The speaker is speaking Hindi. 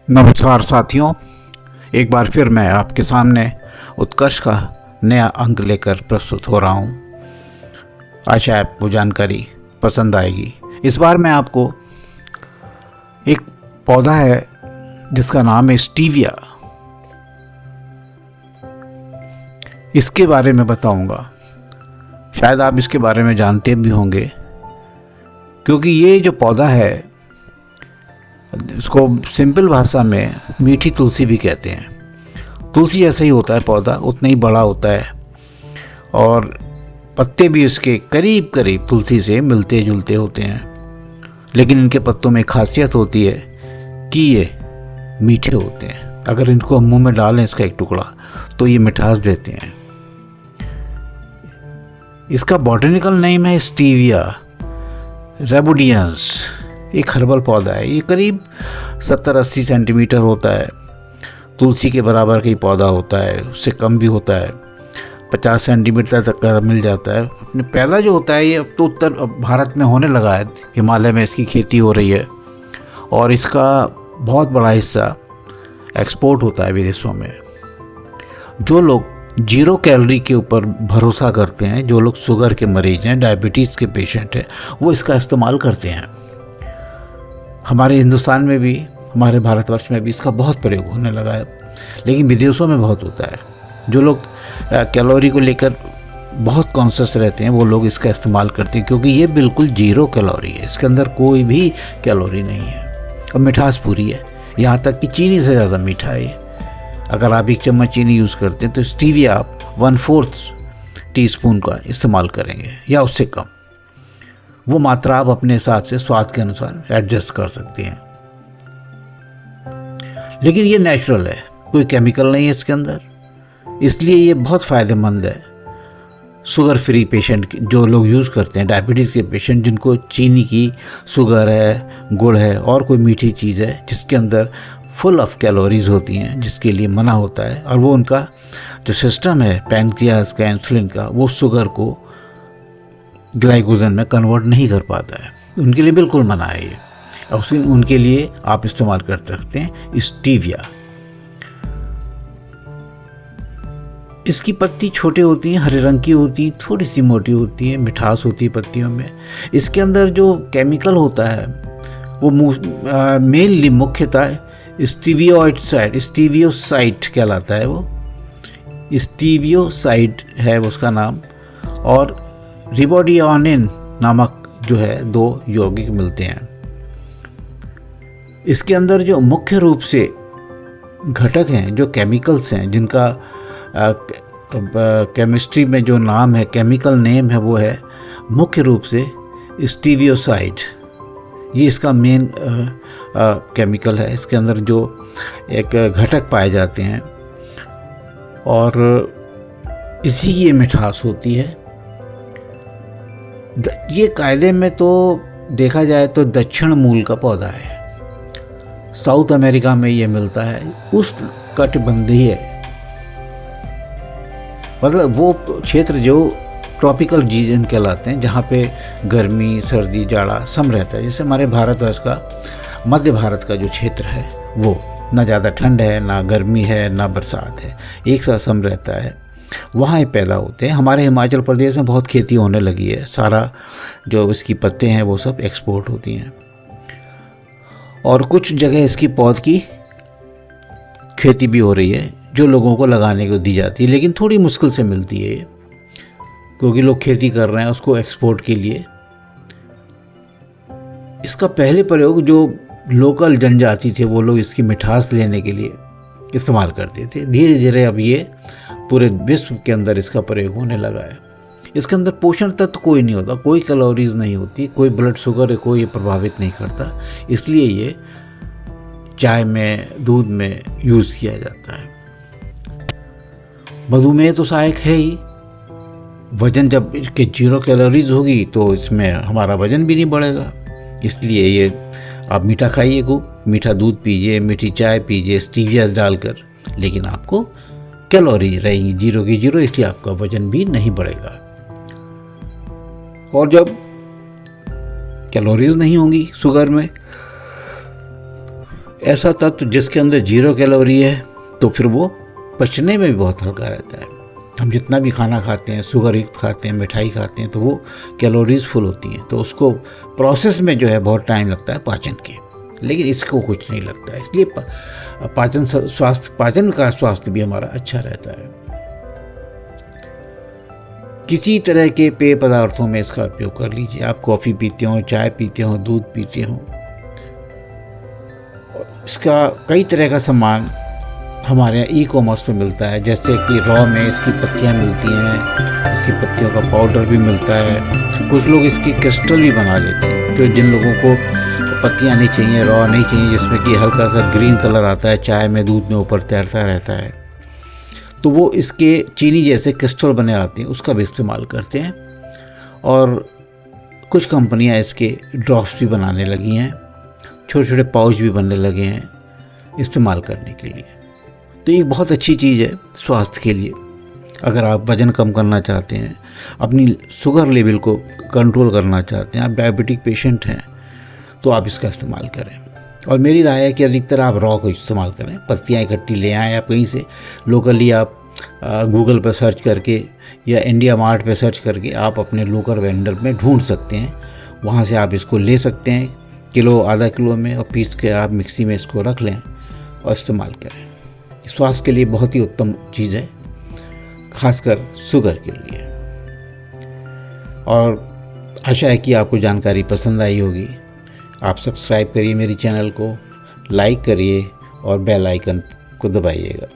नमस्कार साथियों, एक बार फिर मैं आपके सामने उत्कर्ष का नया अंक लेकर प्रस्तुत हो रहा हूँ। आशा है आपको जानकारी पसंद आएगी। इस बार मैं आपको एक पौधा है जिसका नाम है स्टीविया, इसके बारे में बताऊंगा। शायद आप इसके बारे में जानते भी होंगे, क्योंकि ये जो पौधा है इसको सिंपल भाषा में मीठी तुलसी भी कहते हैं। तुलसी जैसा ही होता है पौधा, उतना ही बड़ा होता है और पत्ते भी इसके करीब करीब तुलसी से मिलते जुलते होते हैं। लेकिन इनके पत्तों में खासियत होती है कि ये मीठे होते हैं। अगर इनको हम मुंह में डालें इसका एक टुकड़ा तो ये मिठास देते हैं। इसका बॉटनिकल नेम है स्टीविया रेबुडियंस। एक हर्बल पौधा है। ये करीब 70-80 सेंटीमीटर होता है। तुलसी के बराबर का ही पौधा होता है, उससे कम भी होता है। 50 सेंटीमीटर तक का मिल जाता है। अपने पैदा जो होता है ये अब तो उत्तर भारत में होने लगा है। हिमालय में इसकी खेती हो रही है और इसका बहुत बड़ा हिस्सा एक्सपोर्ट होता है विदेशों में। जो लोग 0 कैलोरी के ऊपर भरोसा करते हैं, जो लोग शुगर के मरीज हैं, डायबिटीज़ के पेशेंट हैं, वो इसका इस्तेमाल करते हैं। हमारे हिंदुस्तान में भी, हमारे भारतवर्ष में भी इसका बहुत प्रयोग होने लगा है, लेकिन विदेशों में बहुत होता है। जो लोग कैलोरी को लेकर बहुत कॉन्शियस रहते हैं वो लोग इसका इस्तेमाल करते हैं, क्योंकि ये बिल्कुल 0 कैलोरी है। इसके अंदर कोई भी कैलोरी नहीं है और मिठास पूरी है। यहाँ तक कि चीनी से ज़्यादा मीठा है ये। अगर आप 1 चम्मच चीनी यूज़ करते हैं तो स्टीविया आप 1/4 टीस्पून का इस्तेमाल करेंगे या उससे कम। वो मात्रा आप अपने हिसाब से स्वाद के अनुसार एडजस्ट कर सकते हैं। लेकिन ये नेचुरल है, कोई केमिकल नहीं है इसके अंदर, इसलिए ये बहुत फ़ायदेमंद है। शुगर फ्री पेशेंट जो लोग यूज़ करते हैं, डायबिटीज़ के पेशेंट जिनको चीनी की शुगर है, गुड़ है और कोई मीठी चीज़ है जिसके अंदर फुल ऑफ कैलोरीज होती हैं, जिसके लिए मना होता है, और वो उनका जो सिस्टम है पैनक्रियास का, इंसुलिन का, वो शुगर को ग्लाइकोजन में कन्वर्ट नहीं कर पाता है। उनके लिए बिल्कुल मना है ये। और उनके लिए आप इस्तेमाल कर सकते हैं स्टीविया। इसकी पत्ती छोटी होती हैं, हरे रंग की होती हैं, थोड़ी सी मोटी होती है, मिठास होती है पत्तियों में। इसके अंदर जो केमिकल होता है वो मेनली मुख्यतः स्टीवियोसाइड कहलाता है। वो स्टीवियोसाइड है उसका नाम, और रिबोडियानिन नामक जो है 2 यौगिक मिलते हैं। इसके अंदर जो मुख्य रूप से घटक हैं, जो केमिकल्स हैं, जिनका केमिस्ट्री में जो नाम है, केमिकल नेम है, वो है मुख्य रूप से स्टीवियोसाइड। ये इसका मेन केमिकल है। इसके अंदर जो एक घटक पाए जाते हैं और इसी की ये मिठास होती है। ये कायदे में तो देखा जाए तो दक्षिण मूल का पौधा है। साउथ अमेरिका में ये मिलता है, उष्णकटिबंधीय, मतलब वो क्षेत्र जो ट्रॉपिकल रीजन कहलाते हैं, जहाँ पे गर्मी, सर्दी, जाड़ा सम रहता है। जैसे हमारे भारतवर्ष का मध्य भारत का जो क्षेत्र है वो ना ज़्यादा ठंड है, ना गर्मी है, ना बरसात है, एक साथ सम रहता है। वहाँ ये पैदा होते हैं। हमारे हिमाचल प्रदेश में बहुत खेती होने लगी है। सारा जो इसकी पत्ते हैं वो सब एक्सपोर्ट होती हैं, और कुछ जगह इसकी पौध की खेती भी हो रही है जो लोगों को लगाने को दी जाती है, लेकिन थोड़ी मुश्किल से मिलती है ये, क्योंकि लोग खेती कर रहे हैं उसको एक्सपोर्ट के लिए। इसका पहले प्रयोग जो लोकल जनजाति थे वो लोग इसकी मिठास लेने के लिए इस्तेमाल करते थे। धीरे धीरे अब ये पूरे विश्व के अंदर इसका प्रयोग होने लगा है। इसके अंदर पोषण तत्व कोई नहीं होता, कोई कैलोरीज नहीं होती, कोई ब्लड शुगर को ये प्रभावित नहीं करता, इसलिए ये चाय में, दूध में यूज़ किया जाता है। मधुमेह तो सहायक है ही। वजन जब इसके 0 कैलोरीज होगी तो इसमें हमारा वजन भी नहीं बढ़ेगा। इसलिए ये आप मीठा खाइए, खूब मीठा दूध पीजिए, मीठी चाय पीजिए स्टीविया डालकर, लेकिन आपको कैलोरी रहेंगी 0 की 0, इसलिए आपका वजन भी नहीं बढ़ेगा। और जब कैलोरीज नहीं होंगी शुगर में, ऐसा तत्व जिसके अंदर 0 कैलोरी है तो फिर वो पचने में भी बहुत हल्का रहता है। हम जितना भी खाना खाते हैं, शुगर युक्त खाते हैं, मिठाई खाते हैं, तो वो कैलोरीज फुल होती हैं, तो उसको प्रोसेस में जो है बहुत टाइम लगता है पाचन के, लेकिन इसको कुछ नहीं लगता है। इसलिए पाचन का स्वास्थ्य भी हमारा अच्छा रहता है। किसी तरह के पेय पदार्थों में इसका उपयोग कर लीजिए। आप कॉफ़ी पीते हो, चाय पीते हो, दूध पीते हो, इसका कई तरह का सामान हमारे यहाँ ई-कॉमर्स पे मिलता है, जैसे कि रॉ में इसकी पत्तियाँ मिलती हैं, इसकी पत्तियों का पाउडर भी मिलता है। कुछ लोग इसकी क्रिस्टल भी बना लेते हैं, तो जिन लोगों को पत्तियाँ नहीं चाहिए, रॉ नहीं चाहिए, जिसमें कि हल्का सा ग्रीन कलर आता है, चाय में दूध में ऊपर तैरता रहता है, तो वो इसके चीनी जैसे क्रिस्टल बने आते हैं, उसका भी इस्तेमाल करते हैं। और कुछ कंपनियां इसके ड्रॉप्स भी बनाने लगी हैं, छोटे छोटे पाउच भी बनने लगे हैं इस्तेमाल करने के लिए। तो ये बहुत अच्छी चीज़ है स्वास्थ्य के लिए। अगर आप वज़न कम करना चाहते हैं, अपनी शुगर लेवल को कंट्रोल करना चाहते हैं, आप डायबिटिक पेशेंट हैं, तो आप इसका इस्तेमाल करें। और मेरी राय है कि अधिकतर आप रॉ को इस्तेमाल करें। पत्तियाँ इकट्ठी ले आएँ, आप कहीं से लोकली आप गूगल पर सर्च करके या इंडिया मार्ट पर सर्च करके आप अपने लोकल वेंडर में ढूंढ सकते हैं, वहाँ से आप इसको ले सकते हैं किलो आधा किलो में, और पीस के आप मिक्सी में इसको रख लें और इस्तेमाल करें। स्वास्थ्य के लिए बहुत ही उत्तम चीज़ है, खासकर शुगर के लिए। और आशा है कि आपको जानकारी पसंद आई होगी। आप सब्सक्राइब करिए मेरी चैनल को, लाइक करिए और बेल आइकन को दबाइएगा।